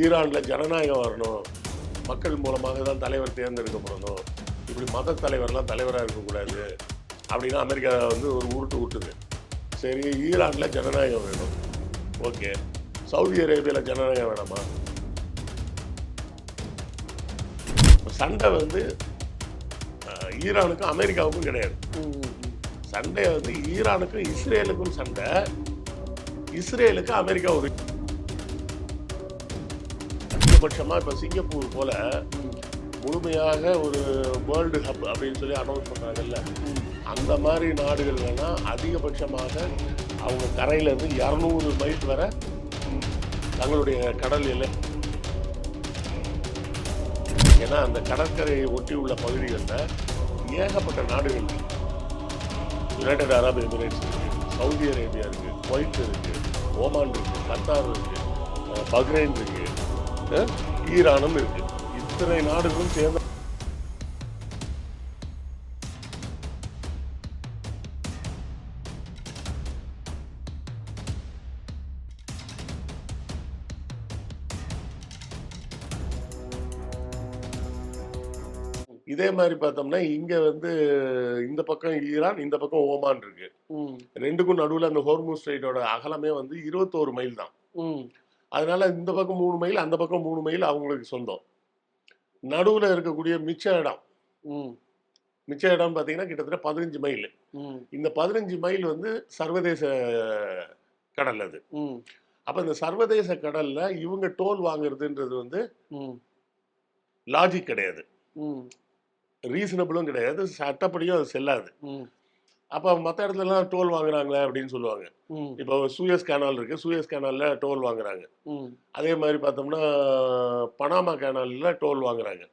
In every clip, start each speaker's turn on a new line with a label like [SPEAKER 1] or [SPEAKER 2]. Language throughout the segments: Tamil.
[SPEAKER 1] ஈரான்ல ஜனநாயகம் வரணும், மக்கள் மூலமாக தான் தலைவர் தேர்ந்தெடுக்கப்படணும், இப்படி மத தலைவர்லாம் தலைவராக இருக்கக்கூடாது அப்படின்னா அமெரிக்கா வந்து ஒரு உருட்டு விட்டுது. சரி, ஈரான்ல ஜனநாயகம் வேணும், ஓகே. சவுதி அரேபியாவில் ஜனநாயகம் வேணாமா? சண்டை வந்து ஈரானுக்கும் அமெரிக்காவுக்கும் கிடையாது. சண்டை வந்து ஈரானுக்கும் இஸ்ரேலுக்கும் சண்டை, இஸ்ரேலுக்கு அமெரிக்கா ஒரு அதிகபட்சமாக இப்போ சிங்கப்பூர் போல முழுமையாக ஒரு வேர்ல்டு ஹப் அப்படின்னு சொல்லி அனௌன்ஸ் பண்ணுறாங்கல்ல, அந்த மாதிரி நாடுகள்லாம் அதிகபட்சமாக அவங்க கரையிலேருந்து 200 மைல் வரை தங்களுடைய கடல் எல்லை, ஏன்னா அந்த கடற்கரையை ஒட்டி உள்ள பகுதிகளில் ஏகப்பட்ட நாடுகள் இருக்கு. யுனைடெட் அரப் எமிரேட்ஸ் இருக்கு, சவுதி அரேபியா இருக்கு, குவைத் இருக்கு, ஓமான் இருக்கு, கத்தார் இருக்கு, பஹ்ரைன் இருக்கு, ஈரானும் இருக்கு. இத்தனை நாடுகளும் சேர்ந்த இதே மாதிரி பார்த்தோம்னா இங்க வந்து இந்த பக்கம் ஈரான், இந்த பக்கம் ஓமான் இருக்கு. ரெண்டுக்கும் நடுவில் அந்த ஹோர்முஸ் ஸ்ட்ரைட்டோட அகலமே வந்து 21 மைல் தான். அதனால இந்த பக்கம் 3 மைல், அந்த பக்கம் 3 மைல் அவங்களுக்கு சொந்தம். நடுவில் இருக்கக்கூடிய மிச்ச இடம் பார்த்தீங்கன்னா கிட்டத்தட்ட 15 மைல். இந்த 15 மைல் வந்து சர்வதேச கடல் அது. அப்ப இந்த சர்வதேச கடல்ல இவங்க டோல் வாங்குறதுன்றது வந்து லாஜிக் கிடையாது, ரீசனபிளும் கிடையாது, சட்டப்படியும் அது செல்லாது. அப்போ மற்ற இடத்துலலாம் டோல் வாங்குறாங்களே அப்படின்னு சொல்லுவாங்க. இப்போ சூயஸ் கேனால் இருக்கு, சூயஸ் கேனால்ல டோல் வாங்குறாங்க. அதே மாதிரி பார்த்தோம்னா பனாமா கேனால்ல டோல் வாங்குறாங்க.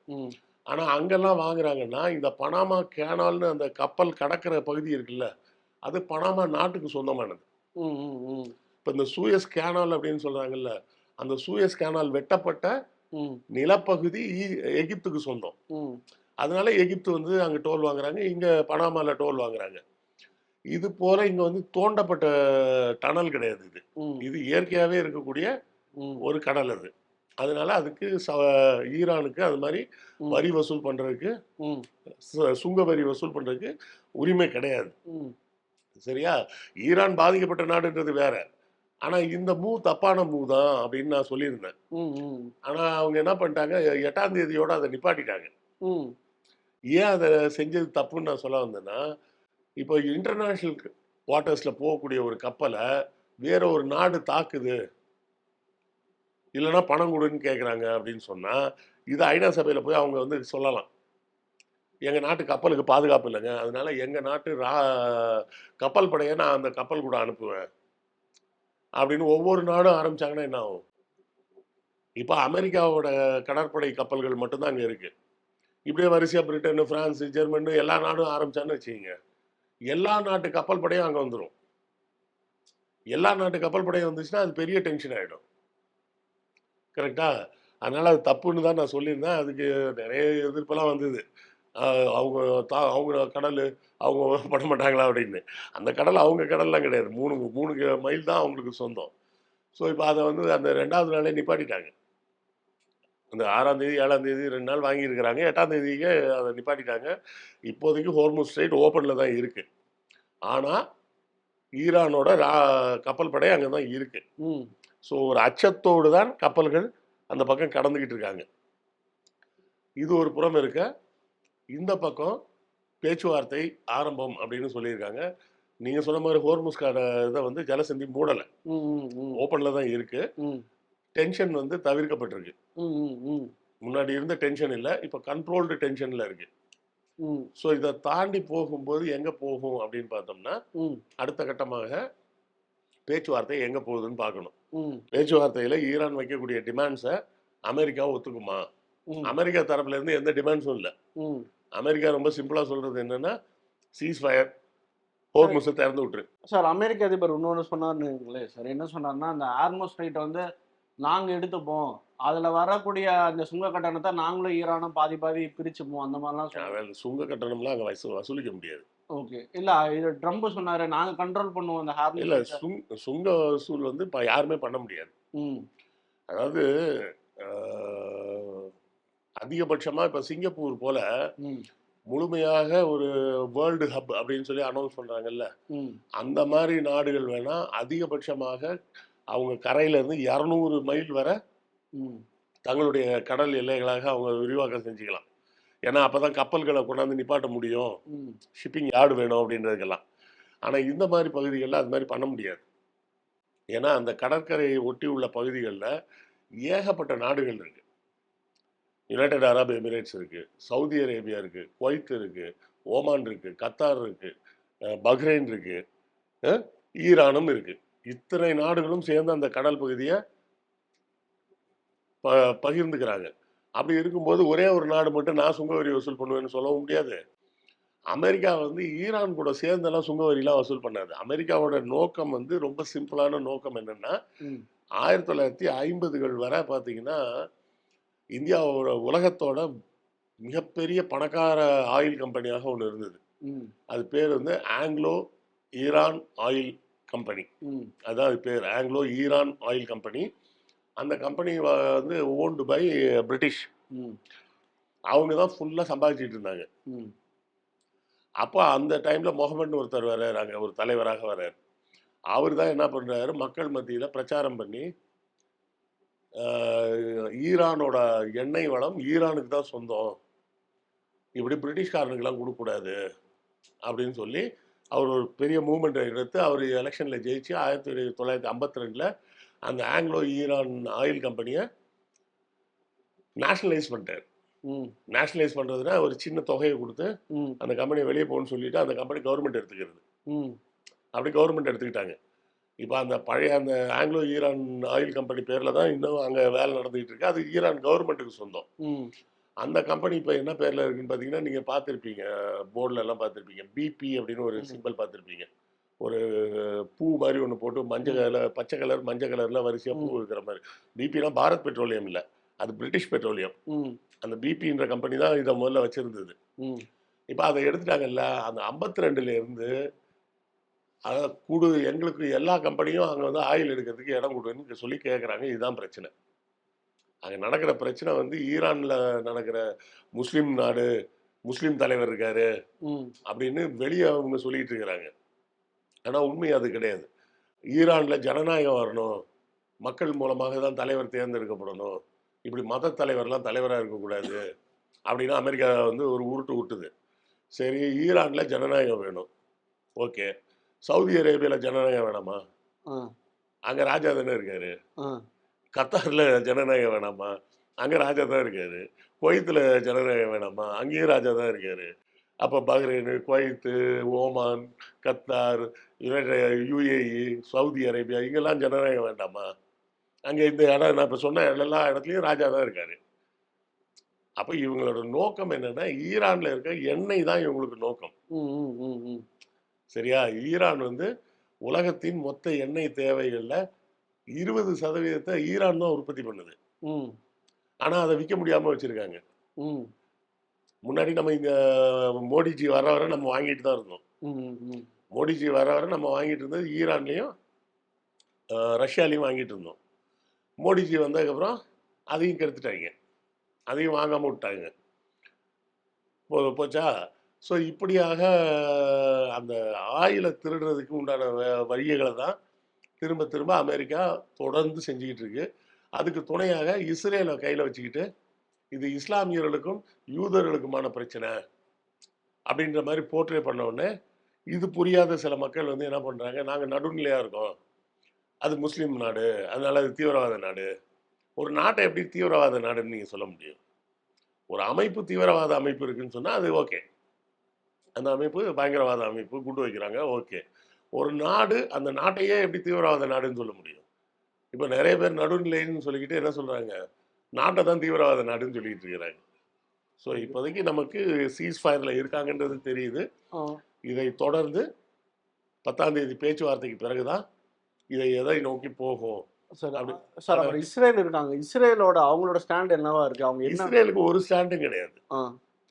[SPEAKER 1] ஆனால் அங்கெல்லாம் வாங்குறாங்கன்னா இந்த பனாமா கேனால்னு அந்த கப்பல் கடக்கிற பகுதி இருக்குல்ல, அது பனாமா நாட்டுக்கு சொந்தமானது. இப்போ இந்த சூயஸ் கேனால் அப்படின்னு சொல்றாங்கல்ல, அந்த சூயஸ் கேனால் வெட்டப்பட்ட நிலப்பகுதி எகிப்துக்கு சொந்தம். அதனால எகிப்து வந்து அங்கே டோல் வாங்குறாங்க, இங்கே பனாமாவில் டோல் வாங்குறாங்க. இது போல இங்க வந்து தோண்டப்பட்ட டனல் கிடையாது. இது இயற்கையாகவே இருக்கக்கூடிய ஒரு கடல் அது. அதனால அதுக்கு ஈரானுக்கு அது மாதிரி வரி வசூல் பண்றதுக்கு, சுங்க வரி வசூல் பண்றதுக்கு உரிமை கிடையாது. சரியா? ஈரான் பாதிக்கப்பட்ட நாடுன்றது வேற. ஆனா இந்த தப்பான தான் அப்படின்னு நான் சொல்லியிருந்தேன். ஆனா அவங்க என்ன பண்ணிட்டாங்க, 8ஆம் தேதியோட அதை நிப்பாட்டிட்டாங்க. ஏன் அதை செஞ்சது தப்புன்னு நான் சொல்ல வந்தேன்னா, இப்போ இன்டர்நேஷனல் வாட்டர்ஸ்ல போகக்கூடிய ஒரு கப்பலை வேற ஒரு நாடு தாக்குது, இல்லைன்னா பணம் கொடுன்னு கேட்குறாங்க அப்படின்னு சொன்னா, இது ஐநா சபையில போய் அவங்க வந்து சொல்லலாம், எங்க நாட்டு கப்பலுக்கு பாதுகாப்பு இல்லைங்க, அதனால எங்க நாட்டு கப்பல் படையை நான் அந்த கப்பல் கூட அனுப்புவேன் அப்படின்னு ஒவ்வொரு நாடும் ஆரம்பிச்சாங்கன்னா என்ன ஆகும்? இப்போ அமெரிக்காவோட கடற்படை கப்பல்கள் மட்டும்தான் அங்கே இருக்கு. இப்படியே வரிசையா பிரிட்டன், பிரான்ஸ், ஜெர்மன் எல்லா நாடும் ஆரம்பிச்சான்னு வச்சுக்கோங்க, எல்லா நாட்டு கப்பல் படையும் அங்கே வந்துடும். எல்லா நாட்டு கப்பல் படையும் வந்துச்சுன்னா அது பெரிய டென்ஷன் ஆகிடும். கரெக்டா? அதனால அது தப்புன்னு தான் நான் சொல்லியிருந்தேன். அதுக்கு நிறைய எதிர்ப்பெல்லாம் வந்தது. அவங்க அவங்க கடல் அவங்க பண்ண மாட்டாங்களா அப்படின்னு. அந்த கடல் அவங்க கடல்லாம் கிடையாது, 3 மைல் தான் அவங்களுக்கு சொந்தம். ஸோ இப்போ அதை வந்து அந்த 2வது நாளே நிப்பாட்டிட்டாங்க. அந்த 6ஆம் தேதி 7ஆம் தேதி 2 நாள் வாங்கியிருக்கிறாங்க, 8ஆம் தேதிக்கு அதை நிப்பாட்டிட்டாங்க. இப்போதைக்கு ஹோர்முஸ் ஸ்ட்ரைட் ஓப்பனில் தான் இருக்கு. ஆனால் ஈரானோட கப்பல் படை அங்கே தான் இருக்கு. ஸோ ஒரு அச்சத்தோடு தான் கப்பல்கள் அந்த பக்கம் கடந்துக்கிட்டு இருக்காங்க. இது ஒரு புறம் இருக்க, இந்த பக்கம் பேச்சுவார்த்தை ஆரம்பம் அப்படின்னு சொல்லியிருக்காங்க. நீங்க சொன்ன மாதிரி ஹோர்முஸ்கான இதை வந்து ஜலசந்தி மூடலை, ஓப்பனில் தான் இருக்கு. டென்ஷன் வந்து தவிர்க்கப்பட்டிருக்கு. முன்னாடி இருந்த டென்ஷன் இல்லை, இப்போ கண்ட்ரோல்டு டென்ஷனில் இருக்கு. ஸோ இதை தாண்டி போகும்போது எங்கே போகும் அப்படின்னு பார்த்தோம்னா, அடுத்த கட்டமாக பேச்சுவார்த்தை எங்கே போகுதுன்னு பார்க்கணும். பேச்சுவார்த்தையில் ஈரான் வைக்கக்கூடிய டிமாண்ட்ஸை அமெரிக்கா ஒத்துக்குமா? அமெரிக்கா தரப்புல இருந்து எந்த டிமாண்ட்ஸும் இல்லை. அமெரிக்கா ரொம்ப சிம்பிளாக சொல்றது என்னன்னா, சீஸ் ஃபயர், ஹோர்முஸை திறந்து விட்டுரு.
[SPEAKER 2] சார், அமெரிக்க அதிபர் இன்னொன்று சொன்னார்னுங்களே சார், என்ன சொன்னார்னா, அந்த ஹார்முஸ் ஸ்ட்ரைட்டை வந்து நாங்கள் எடுத்துப்போம், அதில் வரக்கூடிய அந்த சுங்க கட்டணத்தை நாங்களும் ஈரானும் பாதி பாதி பிரிச்சுப்போம், அந்த மாதிரிலாம்
[SPEAKER 1] சொன்னாங்க. சுங்க கட்டணம்லாம் அங்கே வசூலிக்க முடியாது.
[SPEAKER 2] ஓகே, இல்லை இது ட்ரம்ப் சொன்னார், நாங்கள் கண்ட்ரோல் பண்ணுவோம் அந்த ஹார்முஸ்.
[SPEAKER 1] இல்லை, சுங்க வசூல் வந்து இப்போ யாருமே பண்ண முடியாது. அதாவது அஹ், அதிகபட்சமா இப்ப சிங்கப்பூர் போல
[SPEAKER 2] ம்
[SPEAKER 1] முழுமையாக ஒரு வேர்ல்டு ஹப் அப்படின்னு சொல்லி அனௌன்ஸ் பண்றாங்கல்ல,
[SPEAKER 2] ம்
[SPEAKER 1] அந்த மாதிரி நாடுகள் வேணா அதிகபட்சமாக அவங்க கரையில இருந்து 200 மைல் வரை
[SPEAKER 2] ம்
[SPEAKER 1] தங்களுடைய கடல் எல்லைகளாக அவங்க விரிவாக்கம் செஞ்சுக்கலாம். ஏன்னா அப்பதான் கப்பல்களை கொண்டாந்து நிப்பாட்ட முடியும்,
[SPEAKER 2] ம்
[SPEAKER 1] ஷிப்பிங் யார்டு வேணும் அப்படின்றதுக்கெல்லாம். ஆனா இந்த மாதிரி பகுதிகளில் அது மாதிரி பண்ண முடியாது. ஏன்னா அந்த கடற்கரையை ஒட்டி உள்ள பகுதிகளில் ஏகப்பட்ட நாடுகள் இருக்கு. யுனைடெட் அரப் எமிரேட்ஸ் இருக்கு, சவுதி அரேபியா இருக்கு, குவைத் இருக்கு, ஓமான் இருக்கு, கத்தார் இருக்கு, பஹ்ரைன் இருக்கு, அஹ், ஈரானும் இருக்கு. இத்தனை நாடுகளும் சேர்ந்து அந்த கடல் பகுதியை பகிர்ந்துக்கிறாங்க. அப்படி இருக்கும்போது ஒரே ஒரு நாடு மட்டும் நான் சுங்க வரி வசூல் பண்ணுவேன்னு சொல்லவும் முடியாது. அமெரிக்கா வந்து ஈரான் கூட சேர்ந்தெல்லாம் சுங்க வரிலாம் வசூல் பண்ணாது. அமெரிக்காவோட நோக்கம் வந்து ரொம்ப சிம்பிளான நோக்கம் என்னன்னா,
[SPEAKER 2] ம்
[SPEAKER 1] 1950கள் வரை பார்த்தீங்கன்னா, இந்தியாவோட உலகத்தோட மிகப்பெரிய பணக்கார ஆயில் கம்பெனியாக ஒண்ணு இருந்தது.
[SPEAKER 2] ம்
[SPEAKER 1] அது பேர் வந்து ஆங்கிலோ ஈரான் ஆயில் கம்பெனி.
[SPEAKER 2] ம்
[SPEAKER 1] அதான் அது பேர். Anglo Iran oil company. அந்த கம்பெனி வந்து ஓன்டு பை பிரிட்டிஷ்.
[SPEAKER 2] ம்
[SPEAKER 1] அவங்க தான் ஃபுல்லா சம்பாதிச்சுட்டு இருந்தாங்க.
[SPEAKER 2] ம்
[SPEAKER 1] அப்ப அந்த டைம்ல முகமதுன்னு ஒருத்தர் வர்றாரு, அங்க ஒரு தலைவராக வர்றாரு. அவர் தான் என்ன பண்றாரு, மக்கள் மத்தியில பிரச்சாரம் பண்ணி, ஈரானோட எண்ணெய் வளம் ஈரானுக்கு தான் சொந்தம். இப்படி பிரிட்டிஷ்காரனுக்குலாம் குடுக்கக்கூடாது அப்படின்னு சொல்லி, அவர் ஒரு பெரிய மூவ்மெண்ட் எடுத்து அவர் எலெக்ஷன்ல ஜெயிச்சு 1952ல அந்த ஆங்கிலோ ஈரான் ஆயில் கம்பெனிய நேஷனலைஸ் பண்ணிட்டாரு.
[SPEAKER 2] ம்
[SPEAKER 1] நேஷனலைஸ் பண்றதுன்னா ஒரு சின்ன தொகையை குடுத்து,
[SPEAKER 2] ம்
[SPEAKER 1] அந்த கம்பெனி வெளிய போன்னு சொல்லிட்டு, அந்த கம்பெனி கவர்ன்மெண்ட் எடுத்துக்கிறது.
[SPEAKER 2] ம்
[SPEAKER 1] அப்படி கவர்ன்மெண்ட் எடுத்துக்கிட்டாங்க. இப்ப அந்த பழைய அந்த ஆங்கிலோ ஈரான் ஆயில் கம்பெனி பேர்ல தான் இன்னும் அங்க வேலை நடந்துகிட்டு இருக்கு. அது ஈரான் கவர்ன்மெண்ட்டுக்கு சொந்தம்.
[SPEAKER 2] ம்
[SPEAKER 1] அந்த கம்பெனி இப்ப என்ன பேர்ல இருக்குன்னு பார்த்தீங்கன்னா, நீங்க பார்த்திருப்பீங்க. போர்ட்ல எல்லாம் பார்த்திருப்பீங்க. பிபி அப்படின்னு ஒரு
[SPEAKER 2] ம்
[SPEAKER 1] சிம்பல் பார்த்திருப்பீங்க. ஒரு பூ மாரி ஒண்ணு போட்டு மஞ்சள்
[SPEAKER 2] ம்
[SPEAKER 1] கலர், பச்சை கலர், மஞ்சள் கலர்ல வரிசையா பூ
[SPEAKER 2] ம்
[SPEAKER 1] இருக்கிற மாரி. பிபினா பாரத் பெட்ரோலியம் இல்ல. அது பிரிட்டிஷ் பெட்ரோலியம்.
[SPEAKER 2] ம்
[SPEAKER 1] அந்த பிபின்ற கம்பெனி தான் இத முதல்ல வச்சிருந்தது.
[SPEAKER 2] ம்
[SPEAKER 1] இப்ப அத எடுத்துட்டாங்கல்ல. அந்த 52ல இருந்து அத எங்களுக்கு எல்லா கம்பெனியும் அங்க வந்து ஆயில் எடுக்கிறதுக்கு இடம் குடுன்னு சொல்லி கேட்கறாங்க. இதுதான் பிரச்சனை. அங்க நடக்கிற பிரச்சனை வந்து ஈரான்ல நடக்கிற முஸ்லிம் நாடு, முஸ்லிம் தலைவர் இருக்காரு
[SPEAKER 2] ம்
[SPEAKER 1] அப்படின்னு வெளிய அவங்க சொல்லிட்டு இருக்கிறாங்க. ஆனா உண்மை அது கிடையாது. ஈரான்ல ஜனநாயகம் வரணும். மக்கள் மூலமாக தான் தலைவர் தேர்ந்தெடுக்கப்படணும். இப்படி மத தலைவர்லாம் தலைவரா இருக்கக்கூடாது. அப்படின்னு அமெரிக்கா வந்து ஒரு உருட்டு உருட்டுது. சரி, ஈரான்ல ஜனநாயகம் வேணும். ஓகே. சவுதி அரேபியால ஜனநாயகம் வேணாமா?
[SPEAKER 2] ஆ
[SPEAKER 1] அங்க ராஜா தானே இருக்காரு.
[SPEAKER 2] ஆ
[SPEAKER 1] கத்தார்ல ஜனநாயகம் வேணாமா? அங்க ராஜா தான் இருக்காரு. குவைத்துல ஜனநாயகம் வேணாமா? அங்கேயும் ராஜா தான் இருக்காரு. அப்ப Bahrain, Kuwait, Oman, Qatar, UAE, Saudi Arabia இங்கெல்லாம் ஜனநாயகம் வேண்டாமா? அங்க இந்த இடம் நான் இப்ப சொன்ன எல்லா இடத்துலயும் ராஜா தான் இருக்காரு. அப்ப இவங்களோட நோக்கம் என்னன்னா, ஈரான்ல இருக்க எண்ணெய் தான் இவங்களுக்கு நோக்கம்.
[SPEAKER 2] ம் ம் ம் ம்
[SPEAKER 1] சரியா? ஈரான் வந்து உலகத்தின் மொத்த எண்ணெய் தேவைகள்ல 20% ஈரான் தான் உற்பத்தி பண்ணுது.
[SPEAKER 2] ம்
[SPEAKER 1] ஆனா அத விக்க முடியாம வச்சிருக்காங்க.
[SPEAKER 2] ம்
[SPEAKER 1] முன்னாடி நம்ம இங்க மோடிஜி வர வர நம்ம வாங்கிட்டு தான் இருந்தோம்.
[SPEAKER 2] ம் ம்
[SPEAKER 1] மோடிஜி வர வர நம்ம வாங்கிட்டு இருந்தது ஈரான்லயும், ரஷ்யாலயும் வாங்கிட்டு இருந்தோம். மோடிஜி வந்ததுக்கப்புறம் அதையும் கெடுத்துட்டாய்ங்க. அதையும் வாங்காம விட்டாங்க. போச்சா? ஸோ இப்படியாக அந்த ஆயில திருடுறதுக்கு உண்டான வழிகள தான் திரும்ப திரும்ப அமெரிக்கா தொடர்ந்து செஞ்சுக்கிட்டு இருக்கு. அதுக்கு துணையாக இஸ்ரேல கையில வச்சுக்கிட்டு, இது இஸ்லாமியர்களுக்கும், யூதர்களுக்குமான பிரச்சனை அப்படின்ற மாரி போர்ட்ரே பண்ண உடனே, இது புரியாத சில மக்கள் வந்து என்ன பண்றாங்க, நாங்க நடுநிலையா இருக்கோம். அது முஸ்லீம் நாடு. அதனால அது தீவிரவாத நாடு. ஒரு நாட்ட எப்படி தீவிரவாத நாடுன்னு நீங்க சொல்ல முடியும்? ஒரு அமைப்பு தீவிரவாத அமைப்பு இருக்குன்னு சொன்னா, அது ஓகே. அந்த அமைப்பு பயங்கரவாத அமைப்பு, குண்டு வைக்கிறாங்க, ஓகே. ஒரு நாடு, அந்த நாட்டையே எப்படி தீவிரவாத நாடுன்னு சொல்ல முடியும்? இப்ப நெறைய பேர் நடுநிலைன்னு சொல்லிக்கிட்டு என்ன சொல்றாங்க, நாட்ட தான் தீவிரவாத நாடுன்னு சொல்லிட்டு இருக்கிறாங்க. ஸோ இப்போதைக்கு நமக்கு சீஸ் ஃபயர்ல இருக்காங்கன்றது தெரியுது.
[SPEAKER 2] ஆ
[SPEAKER 1] இதை தொடர்ந்து 10ஆம் தேதி பேச்சுவார்த்தைக்கு பிறகு தான், இதை எதை நோக்கி போகும்?
[SPEAKER 2] சார்
[SPEAKER 1] அப்படி
[SPEAKER 2] சார்
[SPEAKER 1] ஆனா
[SPEAKER 2] அப்புறம் இஸ்ரேல் இருக்காங்க. இஸ்ரேலோட அவங்களோட ஸ்டாண்ட் என்னவா இருக்கு? அவங்க என்ன
[SPEAKER 1] இஸ்ரேலுக்கு ஒரு ஸ்டாண்டும் கிடையாது.
[SPEAKER 2] ஆ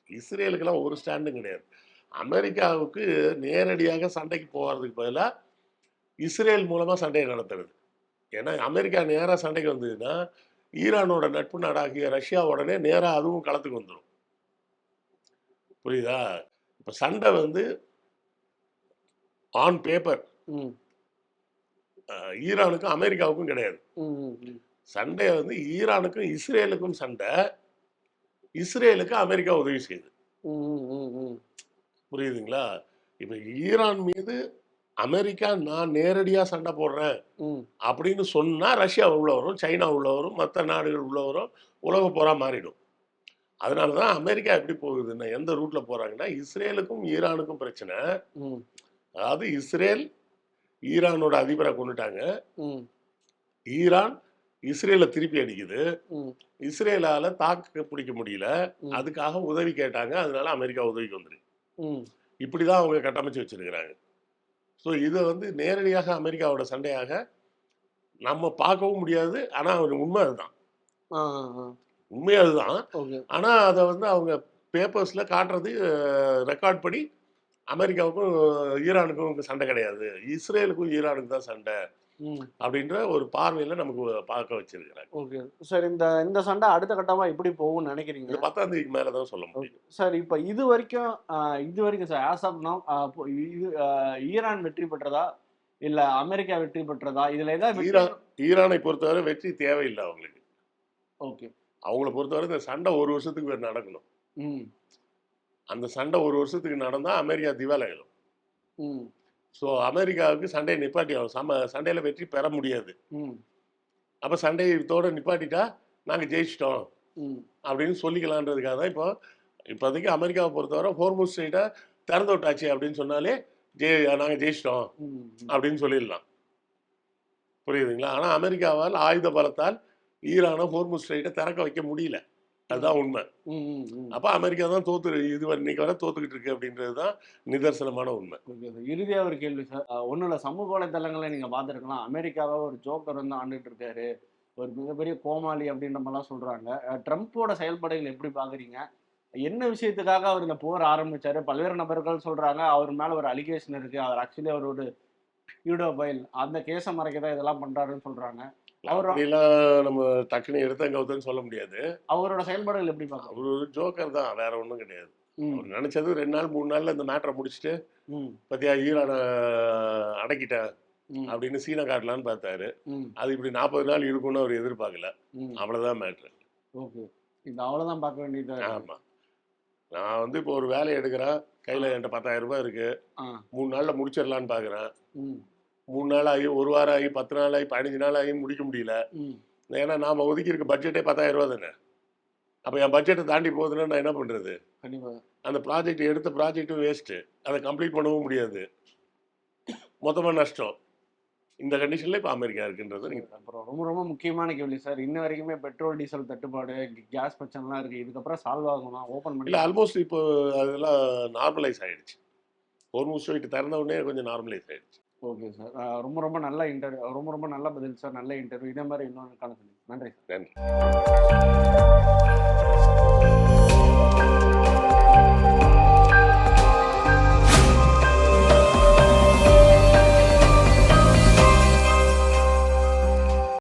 [SPEAKER 1] இஸ்ரேலுக்கெல்லாம் ஒரு ஸ்டாண்டும் கிடையாது. அமெரிக்காவுக்கு நேரடியாக சண்டைக்கு போறதுக்கு பதிலா, இஸ்ரேல் மூலமா சண்டைய நடத்துறது. ஏன்னா, அமெரிக்கா நேரா சண்டைக்கு வந்ததுன்னா, ஈரானோட நட்பு நாடாகிய ரஷ்யா உடனே நேரா அதுவும் களத்துக்கு வந்துடும். புரியுதா? இப்ப சண்டை வந்து ஆன் பேப்பர்
[SPEAKER 2] ம்
[SPEAKER 1] ஈரானுக்கும் அமெரிக்காவுக்கும் கிடையாது.
[SPEAKER 2] ம் ம்
[SPEAKER 1] சண்டை வந்து ஈரானுக்கும் இஸ்ரேலுக்கும் சண்டை. இஸ்ரேலுக்கு அமெரிக்கா உதவி செய்யுது.
[SPEAKER 2] ம் ம் ம்
[SPEAKER 1] புரியுதுங்களா? இப்ப ஈரான் மீது அமெரிக்கா நான் நேரடியா சண்டை போடுறேன்
[SPEAKER 2] ம்
[SPEAKER 1] அப்படின்னு சொன்னா ரஷ்யா உள்ள வரும், சைனா உள்ள வரும், மற்ற நாடுகள் உள்ள வரும், உலக போரா மாறிடும். அதனால தான் அமெரிக்கா எப்படி போகுதுன்னா எந்த ரூட்ல போறாங்கன்னா இஸ்ரேலுக்கும் ஈரானுக்கும் பிரச்சனை.
[SPEAKER 2] ம்
[SPEAKER 1] அதாவது இஸ்ரேல் ஈரானோட அதிபரை கொண்டுட்டாங்க.
[SPEAKER 2] ம்
[SPEAKER 1] ஈரான் இஸ்ரேலை திருப்பி அடிக்குது.
[SPEAKER 2] ம்
[SPEAKER 1] இஸ்ரேலால தாக்கு பிடிக்க முடியல.
[SPEAKER 2] ம்
[SPEAKER 1] அதுக்காக உதவி கேட்டாங்க. அதனால அமெரிக்கா உதவிக்கு வந்துருக்கு.
[SPEAKER 2] ம்
[SPEAKER 1] இப்படிதான் அவங்க கட்டமைச்சு வச்சிருக்கிறாங்க. ஸோ இதை வந்து நேரடியாக அமெரிக்காவோட சண்டையாக நம்ம பார்க்கவும் முடியாது. ஆனா உண்மை அதுதான்.
[SPEAKER 2] ஆ ஆ
[SPEAKER 1] உண்மை அதுதான்.
[SPEAKER 2] ஓகே
[SPEAKER 1] ஆனா அதை வந்து அவங்க பேப்பர்ஸ்ல காட்டுறது ரெக்கார்ட் படி அமெரிக்காவுக்கும் ஈரானுக்கும் சண்டை கிடையாது. இஸ்ரேலுக்கும் ஈரானுக்கும் தான் சண்டை
[SPEAKER 2] ம்
[SPEAKER 1] அப்படின்ற ஒரு பார்வையில நமக்கு பார்க்க வச்சிருக்கிறாங்க.
[SPEAKER 2] Okay sir. இந்த இந்த சண்டை அடுத்த கட்டமா எப்படி போகும்னு நினைக்கிறீங்க?
[SPEAKER 1] இது 10ஆம் தேதிக்கு மேல தான் சொல்ல முடியும்.
[SPEAKER 2] சார் இப்போ இது வரைக்கும் சார் ஆஸ் ஆஃப் நவ் இது ஈரான் வெற்றி பெற்றதா இல்ல அமெரிக்கா வெற்றி பெற்றதா இதுல ஏதாவது
[SPEAKER 1] ஈரானை பொறுத்தவரை வெற்றி தேவையில்லை அவங்களுக்கு.
[SPEAKER 2] ஓகே
[SPEAKER 1] அவங்கள பொறுத்தவரை இந்த சண்டை ஒரு வருஷத்துக்கு நடக்கணும்.
[SPEAKER 2] ம்
[SPEAKER 1] அந்த சண்டை ஒரு வருஷத்துக்கு நடந்தா அமெரிக்கா திவாலாயிடும்.
[SPEAKER 2] ம்
[SPEAKER 1] ஸோ அமெரிக்காவுக்கு சண்டையை நிப்பாட்டி சண்டையில வெற்றி பெற முடியாது.
[SPEAKER 2] ம்
[SPEAKER 1] அப்ப சண்டையத்தோட நிப்பாட்டிட்டா நாங்க ஜெயிச்சிட்டோம்
[SPEAKER 2] ம்
[SPEAKER 1] அப்படின்னு சொல்லிக்கலான்றதுக்காக தான் இப்போதைக்கு அமெரிக்காவை பொறுத்தவரை ஹோர்முஸ் ஸ்ட்ரெயிட்டை திறந்து விட்டாச்சு அப்படின்னு சொன்னாலே நாங்க ஜெயிச்சிட்டோம்
[SPEAKER 2] ம்
[SPEAKER 1] அப்படின்னு சொல்லிடலாம். புரியுதுங்களா? ஆனா அமெரிக்காவால் ஆயுத பலத்தால் ஈரானை ஹோர்முஸ் ஸ்ட்ரெயிட்டை திறக்க வைக்க முடியல. அதுதான் உண்மை.
[SPEAKER 2] ம் ம் ம்
[SPEAKER 1] அப்ப அமெரிக்கா தான் இன்னைக்கு வரை தோத்துக்கிட்டு இருக்கு அப்படின்றது தான் நிதர்சனமான உண்மை.
[SPEAKER 2] Okay sir. இறுதியா ஒரு கேள்வி சார். ஒண்ணும் இல்ல, சமூக வலைதளங்களை நீங்க பார்த்துருக்கலாம். அமெரிக்காவை ஒரு ஜோக்கர் வந்து ஆண்டுட்டு இருக்காரு, ஒரு மிகப்பெரிய கோமாளி அப்படின்ற மாதிரிலாம் சொல்றாங்க. ட்ரம்ப்போட செயல்பாடுகள் எப்படி பாக்குறீங்க? என்ன விஷயத்துக்காக அவர் இந்த போர் ஆரம்பிச்சாரு? பல்வேறு நபர்கள் சொல்றாங்க அவர் மேல ஒரு அலிகேஷன் இருக்கு, அவர் ஆக்சுவலி அவர் ஒரு பீடோபைல், அந்த கேஸை மறைக்க தான் இதெல்லாம் பண்றாருன்னு சொல்றாங்க.
[SPEAKER 1] அப்படிலாம் நம்ம டக்குன்னு எடுத்த கவுத்தன்னு சொல்ல முடியாது.
[SPEAKER 2] அவரோட செயல்பாடுகள் எப்படி பாக்குறீங்க?
[SPEAKER 1] அவர் ஒரு ஜோக்கர் தான், வேற ஒன்றும் கிடையாது.
[SPEAKER 2] ம்
[SPEAKER 1] அவர் நினைச்சது 2 நாள் 3 நாள்ல இந்த மேட்டரை முடிச்சுட்டு
[SPEAKER 2] ம்
[SPEAKER 1] பத்தியா ஈரானை அடக்கிட்டேன்
[SPEAKER 2] ம்
[SPEAKER 1] அப்படின்னு சீனை காட்டலான்னு பார்த்தாரு.
[SPEAKER 2] ம்
[SPEAKER 1] அது இப்படி 40 நாள் இருக்கும்னு அவர் எதிர்பார்க்கல.
[SPEAKER 2] ம்
[SPEAKER 1] அவ்வளவுதான் மேட்ரு.
[SPEAKER 2] ஓகே. இது அவ்வளவுதான் பார்க்க வேண்டியது.
[SPEAKER 1] ஆமா. நான் வந்து இப்போ ஒரு வேலையை எடுக்கிறேன், கையில என்கிட்ட 10,000 ரூபாய் இருக்கு, 3 நாள்ல முடிச்சிடலான்னு பாக்குறேன்.
[SPEAKER 2] ம்
[SPEAKER 1] 3 நாள் ஆகி, 1 வாரம் ஆகி, 10 நாள் ஆகி, 15 நாள் ஆகி முடிக்க முடியல.
[SPEAKER 2] ம்
[SPEAKER 1] ஏன்னா நாம ஒதுக்கி இருக்க பட்ஜெட்டே 10,000 ரூபாய் தானே. அப்ப என் பட்ஜெட்டை தாண்டி போகுதுன்னா நான் என்ன பண்றது?
[SPEAKER 2] கண்டிப்பா.
[SPEAKER 1] அந்த எடுத்த ப்ராஜெக்டும் வேஸ்ட்டு, அதை கம்ப்ளீட் பண்ணவும் முடியாது, மொத்தமாக நஷ்டம். இந்த கண்டிஷனில் இப்போ அமெரிக்கா இருக்குன்றது நீங்கள்.
[SPEAKER 2] அப்புறம் ரொம்ப ரொம்ப முக்கியமான கேள்வி சார். இன்ன வரைக்குமே பெட்ரோல் டீசல் தட்டுப்பாடு, கேஸ் பிரச்சனைலாம் இருக்குது. இதுக்கப்புறம் சால்வ் ஆகுமா? ஓப்பன் பண்ணி
[SPEAKER 1] இல்லை, ஆல்மோஸ்ட் இப்போ அதெல்லாம் நார்மலைஸ் ஆகிடுச்சு. ஹோர்முஸ் ஸ்ட்ரெயிட் திறந்த உடனே கொஞ்சம் நார்மலைஸ் ஆகிடுச்சு.
[SPEAKER 2] Okay sir. ரொம்ப ரொம்ப நல்ல இன்டர்வியூ, ரொம்ப ரொம்ப நல்ல பதில் சார். நல்ல இன்டர்வியூ. இதே மாதிரி இன்னொன்று காண சொல்லி நன்றி சார்.
[SPEAKER 1] நன்றி.